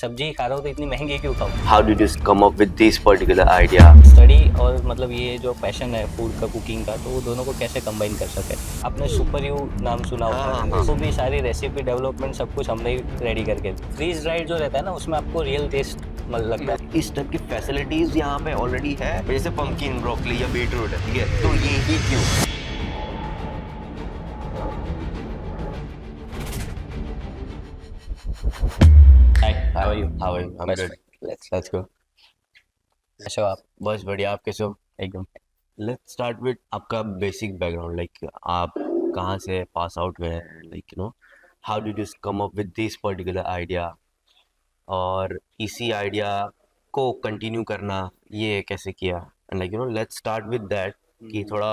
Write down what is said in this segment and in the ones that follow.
सब्जी खा रहा हूँ तो इतनी महंगी क्यों खाऊं? How did you come up with this particular idea? Study और मतलब ये जो पैशन है फूड का, कुकिंग का, तो वो दोनों को कैसे कंबाइन कर सके। आपने सुपर यू नाम सुना होगा, हाँ, तो वो भी सारी रेसिपी डेवलपमेंट सब कुछ हमने ही रेडी करके दी। फ्रीज ड्राइड जो रहता है ना, उसमें आपको रियल टेस्ट लगता है। इस टाइप की फैसिलिटीज यहाँ पे ऑलरेडी है, जैसे पंपकिन, ब्रोकली या बीटरूट है, ठीक है, तो ये ही क्यों? Hi, how are you? How are you? I'm बस good. let's go. कैसे हो आप? बस बढ़िया, आप कैसे हो? एकदम। Let's start with आपका बेसिक बैकग्राउंड, लाइक आप कहाँ से पास आउट हुए हैं, like how did you come up with this particular idea, और इसी आइडिया को कंटिन्यू करना ये कैसे किया, and let's start with that कि थोड़ा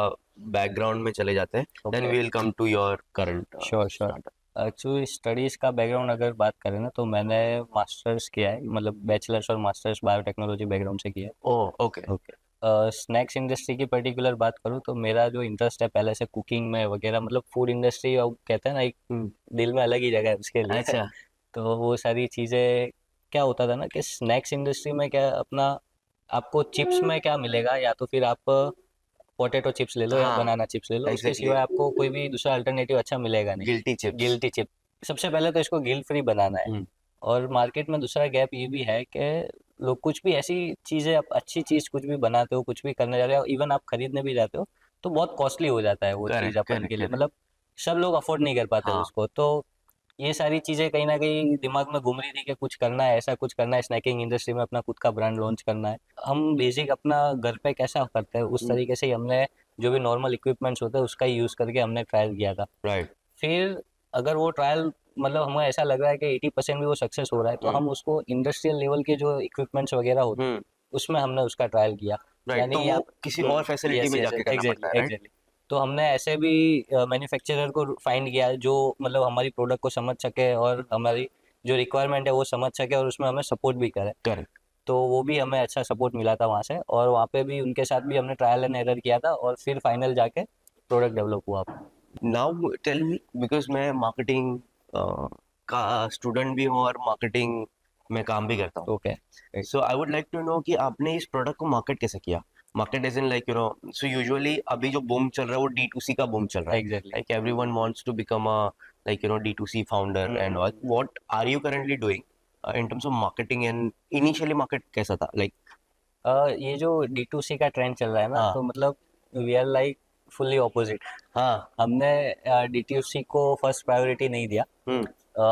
बैकग्राउंड में चले जाते हैं, then Okay. we'll come to your current sure sure. Actually studies का बैकग्राउंड अगर बात करें ना, तो मैंने मास्टर्स किया है, मतलब बैचलर्स और मास्टर्स बायोटेक्नोलॉजी बैकग्राउंड से किया है। Oh okay okay. Snacks industry की पर्टिकुलर बात करूँ तो मेरा जो इंटरेस्ट है पहले से कुकिंग में वगैरह, मतलब फूड इंडस्ट्री और कहते हैं ना, एक दिल में अलग ही जगह है उसके लिए। अच्छा तो वो सारी चीज़ें, क्या होता था ना कि स्नैक्स इंडस्ट्री में क्या अपना, आपको चिप्स में क्या मिलेगा, या तो फिर आप पोटैटो चिप्स ले लो या हाँ बनाना चिप्स ले लो, उसके एग्जैक्टली सिवाय आपको कोई भी दूसरा अल्टरनेटिव अच्छा मिलेगा नहीं। गिल्टी चिप्स गिल्टी चिप, सबसे पहले तो इसको गिल्ट फ्री बनाना है। और मार्केट में दूसरा गैप ये भी है कि लोग कुछ भी ऐसी चीज़ें, आप अच्छी चीज़ कुछ भी बनाते हो, कुछ भी करने जा रहे हो, इवन आप खरीदने भी जाते हो तो बहुत कॉस्टली हो जाता है वो चीज़ करेक्ट अपन करेक्ट के लिए, करेक्ट मतलब सब लोग अफोर्ड नहीं कर पाते हाँ उसको। तो ये सारी चीज़ें कहीं ना कहीं दिमाग में घूम रही थी कि कुछ करना है, ऐसा कुछ करना है, स्नैकिंग इंडस्ट्री में अपना खुद का ब्रांड लॉन्च करना है। हम बेसिक अपना घर पे कैसा करते हैं उस तरीके से ही हमने जो भी नॉर्मल इक्विपमेंट्स होते हैं उसका ही यूज़ करके हमने ट्रायल किया था। राइट फिर अगर वो ट्रायल, मतलब हमें ऐसा लग रहा है कि 80% भी वो सक्सेस हो रहा है, तो हम उसको इंडस्ट्रियल लेवल के जो इक्विपमेंट्स वगैरह होते हैं उसमें हमने उसका ट्रायल किया। राइट, तो यानी वो आप, किसी और फैसिलिटी यस में यस जाके करना एग्जैक्टली पड़ता है, राइट? एग्जैक्टली। तो हमने ऐसे भी मैन्युफैक्चरर को फाइंड किया जो मतलब हमारी प्रोडक्ट को समझ सके और हमारी जो रिक्वायरमेंट है वो समझ सके और उसमें हमें सपोर्ट भी करे। करेक्ट। तो वो भी हमें अच्छा सपोर्ट मिला था वहाँ से, और वहाँ पे भी उनके साथ भी हमने ट्रायल एंड एरर किया था और फिर फाइनल जाके प्रोडक्ट डेवलप हुआ। नाउ टेल मी, बिकॉज मैं मार्केटिंग का स्टूडेंट भी हूँ और मार्केटिंग में काम भी करता हूँ, okay. So I would like to know कि आपने इस प्रोडक्ट को मार्केट कैसे किया? Market as in like so usually अभी जो बूम चल रहा है वो D2C का बूम चल रहा है, exactly. Like everyone wants to become a like D2C founder and all, what are you currently doing in terms of marketing, and initially market कैसा था, लाइक? ये जो D2C का ट्रेंड चल रहा है ना, हाँ तो मतलब we are like fully opposite. हाँ हमने D2C को फर्स्ट प्रायोरिटी नहीं दिया।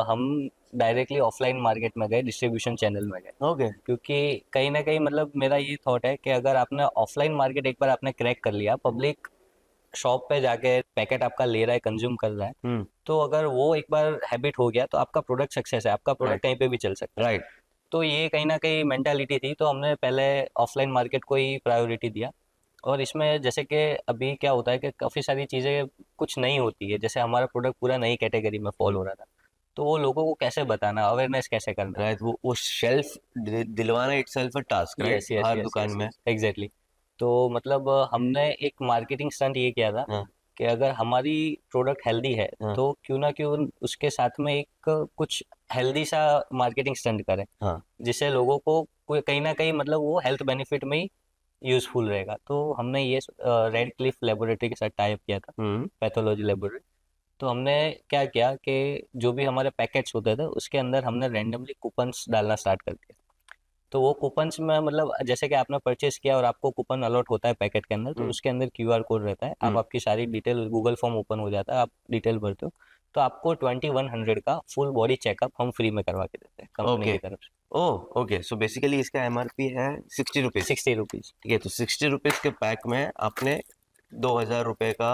हम डायरेक्टली ऑफलाइन मार्केट में गए, डिस्ट्रीब्यूशन चैनल में गए। ओके क्योंकि कहीं ना कहीं मतलब मेरा ये थॉट है कि अगर आपने ऑफलाइन मार्केट एक बार आपने क्रैक कर लिया, पब्लिक शॉप पे जाके पैकेट आपका ले रहा है, कंज्यूम कर रहा है, तो अगर वो एक बार हैबिट हो गया तो आपका प्रोडक्ट सक्सेस है, आपका प्रोडक्ट राइट कहीं पे भी चल सकता है। राइट तो ये कहीं ना कहीं मेंटालिटी थी, तो हमने पहले ऑफलाइन मार्केट को ही प्रायोरिटी दिया। और इसमें जैसे कि अभी क्या होता है कि काफ़ी सारी चीज़ें कुछ नई होती है, जैसे हमारा प्रोडक्ट पूरा नई कैटेगरी में फॉल हो रहा था, तो वो लोगों को कैसे बताना, अवेयरनेस कैसे करना। राइट, वो शेल्फ दिलवाना itself a task, right, yes yes her yes दुकान यस में। एग्जैक्टली। तो मतलब हमने एक मार्केटिंग स्टंट ये किया था हाँ कि अगर हमारी प्रोडक्ट हेल्दी है हाँ तो क्यों ना क्यों उसके साथ में एक कुछ हेल्दी सा मार्केटिंग स्टंट करें, हाँ जिससे लोगों को कोई कहीं ना कहीं मतलब वो हेल्थ बेनिफिट में ही यूजफुल रहेगा। तो हमने ये रेड क्लिफ लेबोरेटरी के साथ टाई अप किया था, पैथोलॉजी लेबोरेटरी। तो हमने क्या किया कि जो भी हमारे पैकेट्स होते थे उसके अंदर हमने रैंडमली कूपन्स डालना स्टार्ट कर दिया। तो वो कूपन्स में मतलब जैसे कि आपने परचेस किया और आपको कूपन अलॉट होता है पैकेट के अंदर, तो उसके अंदर QR कोड रहता है, आप आपकी सारी डिटेल, गूगल फॉर्म ओपन हो जाता है, आप डिटेल भरते हो, तो आपको 2100 का फुल बॉडी चेकअप हम फ्री में करवा के देते हैं कंपनी ओके की तरफ से। ओह ओके, सो बेसिकली इसका MRP है 60 रुपीज, 60 रुपीज़। ठीक है, तो 60 रुपीज के पैक में आपने 2000 रुपए का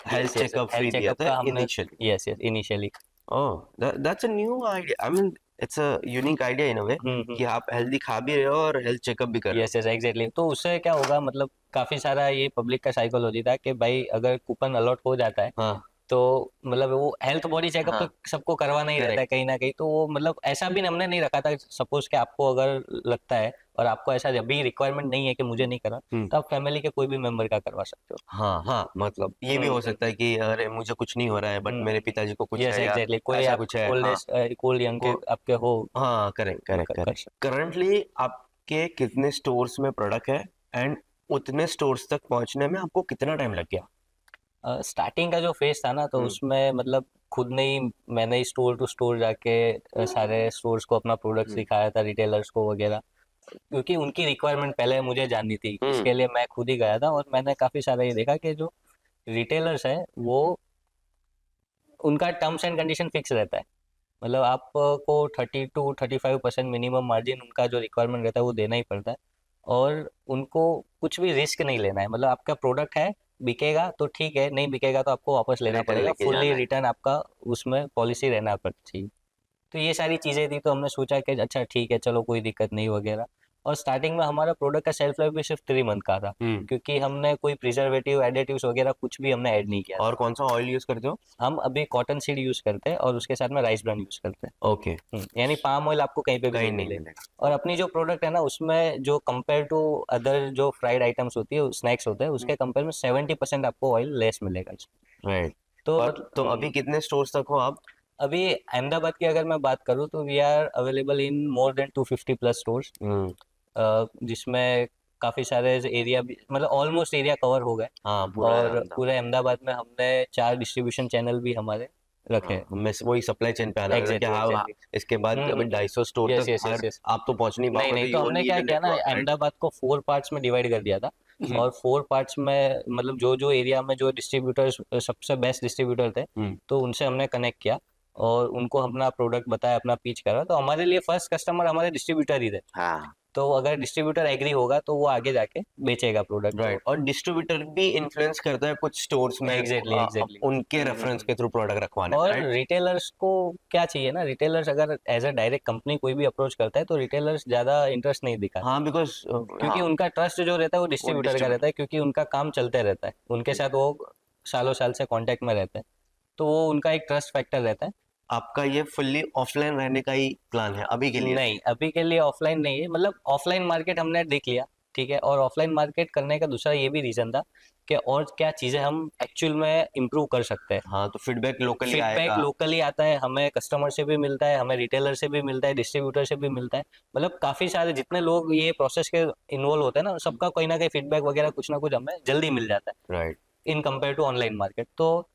health yes yes checkup health free दिया चेकअप था का हमने, initially? Yes yes initially. Oh that's a new idea, I mean it's a unique idea in a way कि आप हेल्दी खा भी रहे हो और हेल्थ चेकअप भी कर रहे यस यस एग्जैक्टली। तो उससे क्या होगा, मतलब काफ़ी सारा ये पब्लिक का साइकोलॉजी था कि भाई अगर कूपन अलॉट हो जाता है हो। हाँ तो मतलब वो हेल्थ बॉडी चेकअप तो हाँ सबको करवाना ही रहता है करेक्ट कहीं ना कहीं, तो वो मतलब ऐसा भी हमने नहीं रखा था। सपोज कि आपको अगर लगता है और आपको ऐसा अभी रिक्वायरमेंट नहीं है कि मुझे नहीं करा, तो आप फैमिली के कोई भी मेंबर का करवा सकते हो। हाँ हाँ मतलब ये भी हो सकता है कि अरे मुझे कुछ नहीं हो रहा है बट मेरे पिताजी को कुछ यस है या एग्जैक्टली, कोई ऐसा आप कुछ है ओल्ड हाँ एज ओल्ड यंग को के आपके हो, हाँ करेक्ट तो करेक्ट कर करेक्ट सकते करंटली आपके कितने स्टोर्स में प्रोडक्ट है एंड उतने स्टोर्स तक पहुंचने में आपको कितना टाइम लग गया? स्टार्टिंग का जो फेज था ना, तो उसमें मतलब खुद ने ही मैंने ही स्टोर टू स्टोर जाके सारे स्टोर्स को अपना प्रोडक्ट्स हम्म दिखाया था, रिटेलर्स को वगैरह, क्योंकि उनकी रिक्वायरमेंट पहले मुझे जाननी थी, हम्म इसके लिए मैं खुद ही गया था। और मैंने काफ़ी सारा ये देखा कि जो रिटेलर्स हैं वो, उनका टर्म्स एंड कंडीशन फिक्स रहता है। मतलब आपको 30 to 35% मिनिमम मार्जिन उनका जो रिक्वायरमेंट रहता है वो देना ही पड़ता है। और उनको कुछ भी रिस्क नहीं लेना है, मतलब आपका प्रोडक्ट है, बिकेगा तो ठीक है, नहीं बिकेगा तो आपको वापस लेना रिटर्न पड़ेगा, लेके फुल्ली जाना है। रिटर्न आपका उसमें पॉलिसी रहना चाहिए। तो ये सारी चीज़ें थी, तो हमने सोचा कि अच्छा ठीक है, चलो कोई दिक्कत नहीं वगैरह। और स्टार्टिंग में हमारा प्रोडक्ट का शेल्फ लाइफ भी सिर्फ 3 मंथ का था, हम्म क्योंकि हमने कोई प्रिजर्वेटिव एडिटिव्स वगैरह कुछ भी हमने ऐड नहीं किया था। और कौन सा ऑयल यूज करते हो? हम अभी कॉटन सीड यूज़ करते हैं और उसके साथ में राइस ब्रान यूज़ करते हैं। ओके यानी पाम ऑयल आपको कहीं पे भी कहीं नहीं नहीं मिलेगा। मिलेगा। और अपनी जो प्रोडक्ट है ना, उसमें जो कंपेयर टू अदर जो फ्राइड आइटम्स होती है, स्नैक्स होते हैं, उसके कंपेयर में 70% आपको ऑयल लेस मिलेगा इसमें। राइट तो और मतलब तो अभी कितने स्टोर्स तक हो आप? अभी अहमदाबाद की अगर मैं बात करूँ तो we are available in more than 250 plus stores, hmm जिसमें काफ़ी सारे एरिया भी, मतलब ऑलमोस्ट एरिया कवर हो गए। हाँ पूरा है और अहमदाबाद। पूरे अहमदाबाद में हमने 4 डिस्ट्रीब्यूशन चैनल भी हमारे रखे हैं। हाँ मैं वही सप्लाई चेन पे आना था कि एग्जैक्टली हाँ एग्जैक्टली। इसके बाद अभी 250 स्टोर यस तक यस यस हर यस। आप तो पहुंच नहीं नहीं पाओगे तो नहीं, तो यू हमने नीड क्या अ किया ना, नेटवर्क राइट। अहमदाबाद को 4 पार्ट्स में डिवाइड कर दिया था। और 4 पार्ट्स में मतलब जो जो एरिया में जो डिस्ट्रीब्यूटर्स सबसे बेस्ट डिस्ट्रीब्यूटर थे, हम्म तो उनसे हमने कनेक्ट किया और उनको अपना प्रोडक्ट बताया, अपना पिच करा। तो हमारे लिए फर्स्ट कस्टमर हमारे डिस्ट्रीब्यूटर ही थे। हाँ तो अगर डिस्ट्रीब्यूटर एग्री होगा तो वो आगे जाके बेचेगा प्रोडक्ट। तो राइट और डिस्ट्रीब्यूटर भी इन्फ्लुएंस करता है कुछ स्टोर्स में एग्जैक्टली एग्जैक्टली। उनके रेफरेंस के थ्रू प्रोडक्ट रखवाने में और राइट। रिटेलर्स को क्या चाहिए ना, रिटेलर्स अगर एज अ डायरेक्ट कंपनी कोई भी अप्रोच करता है, तो रिटेलर्स ज़्यादा इंटरेस्ट नहीं दिखाते, हाँ बिकॉज क्योंकि हाँ उनका ट्रस्ट जो रहता है वो वो डिस्ट्रीब्यूटर का रहता डिस्ट्रीब्यूटर। है, क्योंकि उनका काम चलते रहता है, उनके साथ वो सालों साल से कांटेक्ट में रहते हैं। तो वो उनका एक ट्रस्ट फैक्टर रहता है। आपका ये फुल्ली ऑफलाइन रहने का ही प्लान है अभी के लिए? नहीं, अभी के लिए ऑफलाइन नहीं है, मतलब ऑफलाइन मार्केट हमने देख लिया, ठीक है। और ऑफलाइन मार्केट करने का दूसरा ये भी रीज़न था कि और क्या चीज़ें हम एक्चुअल में इम्प्रूव कर सकते हैं। हाँ तो फीडबैक लोकली फीडबैक आएगा। लोकली आता है, हमें कस्टमर से भी मिलता है, हमें रिटेलर से भी मिलता है, डिस्ट्रीब्यूटर से भी मिलता है। मतलब काफ़ी सारे जितने लोग ये प्रोसेस के इन्वॉल्व होते हैं ना, सबका कोई ना कोई फीडबैक वगैरह कुछ ना कुछ हमें जल्दी मिल जाता है right in compare to online market. तो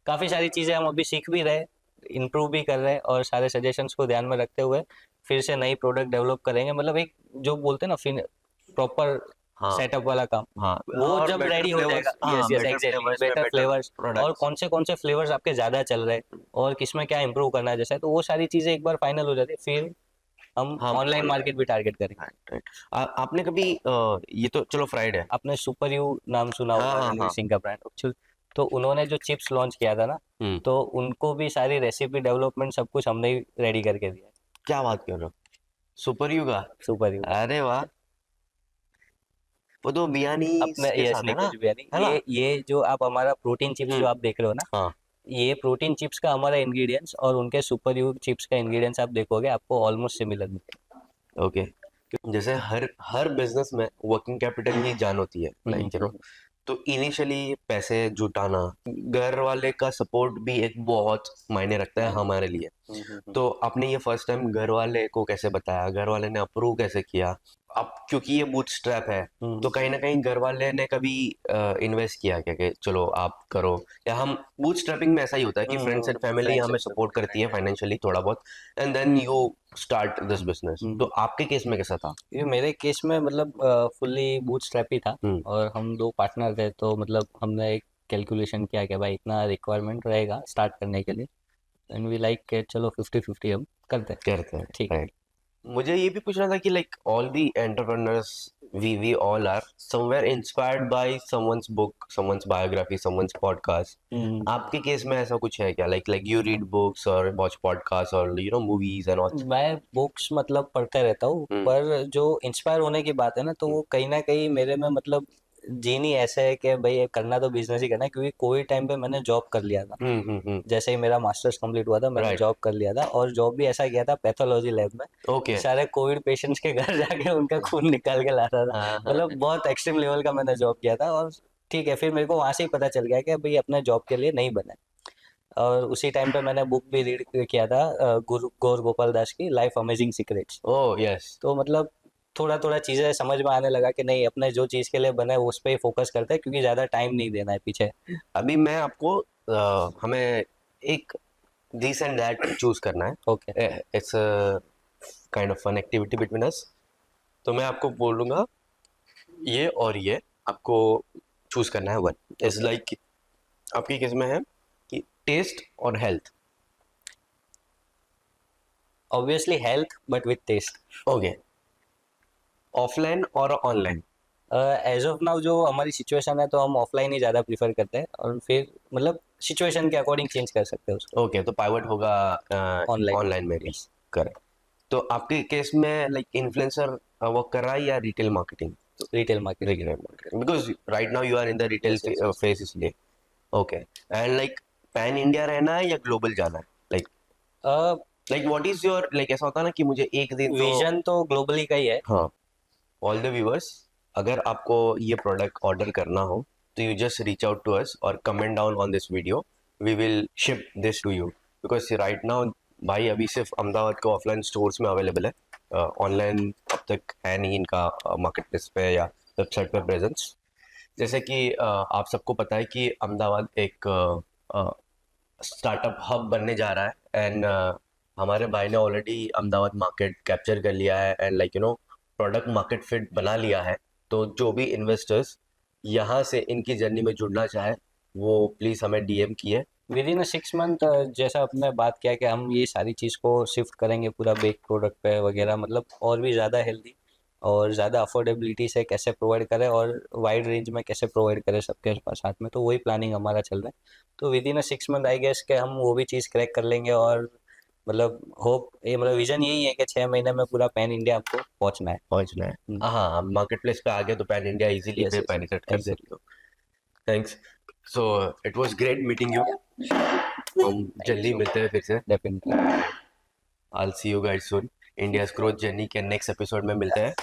काफ़ी सारी चीज़ें हम अभी सीख भी रहे, इम्प्रूव भी कर रहे हैं, और सारे सजेशंस को ध्यान में रखते हुए फिर से नई प्रोडक्ट डेवलप करेंगे। मतलब एक जो बोलते हैं ना, फिर प्रॉपर हाँ सेटअप वाला काम, हाँ वो और जब बेटर रेडी हो जाएगा। फ्लेवर्स यस हाँ यस बेटर एग्जैक्टली, फ्लेवर्स में बेटर बेटर फ्लेवर्स, और प्रोडक्ट्स। कौन से फ्लेवर्स आपके ज़्यादा चल रहे हैं और किसमें क्या इंप्रूव करना है जैसा है, तो वो सारी चीज़ें एक बार फाइनल हो जाती है, फिर हम हाँ ऑनलाइन मार्केट भी टारगेट करेंगे। राइट राइट आपने कभी ये तो चलो फ्राइड है। आपने सुपर यू नाम सुना हाँ होगा, हाँ रणवीर हाँ सिंह का ब्रांड एक्चुअल। तो उन्होंने जो चिप्स लॉन्च किया था ना, हम्म तो उनको भी सारी रेसिपी डेवलपमेंट सब कुछ हमने ही रेडी करके दिया है। क्या बात कर रहे हो? सुपर यू का? सुपर यू का। अरे वाह वो तो बियानी अपने के यस साथ है नहीं, ना? कुछ भी नहीं, है ना? ये जो आप हमारा प्रोटीन चिप्स हम्म जो आप देख रहे हो ना, हाँ ये प्रोटीन चिप्स का हमारा इंग्रेडिएंट्स और उनके सुपर यू चिप्स का इंग्रेडिएंट्स आप देखोगे, आपको ऑलमोस्ट सिमिलर मिलेगा। ओके जैसे हर हर बिजनेस में वर्किंग कैपिटल की जान होती है हम्म, लाइक यू नो तो इनिशियली पैसे जुटाना घर वाले का सपोर्ट भी एक बहुत मायने रखता है हमारे लिए। तो आपने ये फर्स्ट टाइम घर वाले को कैसे बताया घर वाले ने अप्रूव कैसे किया? अब क्योंकि ये बूटस्ट्रैप है तो कहीं ना कहीं घर वाले ने कभी इन्वेस्ट किया क्या कि चलो आप करो या हम बूटस्ट्रैपिंग में ऐसा ही होता है कि फ्रेंड्स एंड फैमिली फ्रेंड्स हमें एंड सपोर्ट सपोर्ट, करती राइट है राइट। फाइनेंशियली थोड़ा बहुत and then you start this business तो आपके केस में कैसा था? ये मेरे केस में मतलब फुल्ली बूटस्ट्रैप ही था। हम्म और हम दो पार्टनर थे, तो मतलब हमने एक कैलकुलेशन किया कि भाई इतना रिक्वायरमेंट रहेगा स्टार्ट करने के लिए, एंड वी लाइक के चलो 50-50 हम करते हैं। करते हैं ठीक। राइट। मुझे ये भी पूछना था कि like all the entrepreneurs we all are somewhere inspired by someone's book someone's biography someone's podcast। आपके केस में ऐसा कुछ है क्या like you read books or watch podcasts or you know movies and watch? मैं बुक्स मतलब पढ़ते रहता हूँ, हम्म पर जो इंस्पायर होने की बात है ना, तो वो कहीं ना कहीं मेरे में मतलब जीनी ऐसे है कि भाई ये करना तो बिजनेस ही करना है, क्योंकि कोविड टाइम पे मैंने जॉब कर लिया था। जैसे ही मेरा मास्टर्स कंप्लीट हुआ था मैंने Right. जॉब कर लिया था, और जॉब भी ऐसा किया था पैथोलॉजी लैब में। ओके। सारे कोविड पेशेंट्स के घर जाके उनका खून निकाल के लाता था। हाँ, मतलब बहुत एक्सट्रीम लेवल का मैंने जॉब किया था। और ठीक है, फिर मेरे को वहां से ही पता चल गया कि भाई अपने जॉब के लिए नहीं बने। और उसी टाइम पे मैंने बुक भी रीड किया था, गुरु गौर गोपाल दास की life amazing secrets. Oh yes. तो मतलब थोड़ा थोड़ा चीजें समझ में आने लगा कि नहीं, अपने जो चीज के लिए बने उस पर ही फोकस करते हैं, क्योंकि ज्यादा टाइम नहीं देना है पीछे। अभी मैं आपको हमें एक दिस एंड दैट चूज करना है। Okay. It's kind of fun activity between us. तो मैं आपको बोलूंगा ये और ये आपको चूज करना है वन। इट्स लाइक आपकी केस में है कि टेस्ट और health. Obviously health, but with taste. Okay. Offline और ऑनलाइन। एज ऑफ नाउ जो हमारी सिचुएशन है, तो हम ऑफलाइन ही ज़्यादा प्रीफर करते हैं, और फिर मतलब सिचुएशन के अकॉर्डिंग चेंज कर सकते हैं उसको। ओके, तो पाइवट होगा ऑनलाइन। ऑनलाइन में भी। यस। करेक्ट। तो आपके केस में लाइक इन्फ्लुएंसर वर्क कर रहा है या retail marketing? Retail market. Retail marketing, because right now you are in the retail yes, yes, yes. Face इसलिए। Okay. And like pan India रहना है या ग्लोबल जाना है? Like like what is your like, ऐसा होता है ना कि मुझे एक दिन तो विजन तो ग्लोबली का ही है। हाँ। ऑल द व्यूअर्स, अगर आपको ये प्रोडक्ट ऑर्डर करना हो तो you just reach out to us और comment down on this video. We will ship this to you, because right now भाई अभी सिर्फ अहमदाबाद के ऑफलाइन स्टोर्स में अवेलेबल है। ऑनलाइन अब तक है नहीं इनका मार्केट प्लेस पे या वेबसाइट पे प्रेजेंस। जैसे कि आप सबको पता है कि अहमदाबाद एक स्टार्टअप हब बनने जा रहा है। एंड हमारे भाई ने ऑलरेडी अहमदाबाद मार्केट कैप्चर कर लिया है and like product market fit बना लिया है। तो जो भी इन्वेस्टर्स यहाँ से इनकी जर्नी में जुड़ना चाहे वो प्लीज़ हमें डीएम किए। विद इन 6 मंथ, जैसा आपने बात किया कि हम ये सारी चीज़ को शिफ्ट करेंगे पूरा बेक प्रोडक्ट पे वगैरह, मतलब और भी ज़्यादा हेल्दी और ज़्यादा अफोर्डेबिलिटी से कैसे प्रोवाइड करें, और वाइड रेंज में कैसे प्रोवाइड करें सबके साथ में, तो वही प्लानिंग हमारा चल रहा है। तो within 6 month I guess के हम वो भी चीज़ क्रैक कर लेंगे। और मतलब होप, ये मतलब विजन यही है कि 6 महीने में पूरा पैन इंडिया आपको पहुंचना है। पहुंचना है। हाँ, मार्केट प्लेस पे आ गए तो पैन इंडिया इजीली यस, पे यस, पेनिट्रेट कर एग्जैक्टली। सकते हो। Thanks. So it was great meeting you. हम जल्दी मिलते हैं फिर से। Definitely. I'll see you guys soon. India's growth journey के नेक्स्ट एपिसोड में मिलते हैं।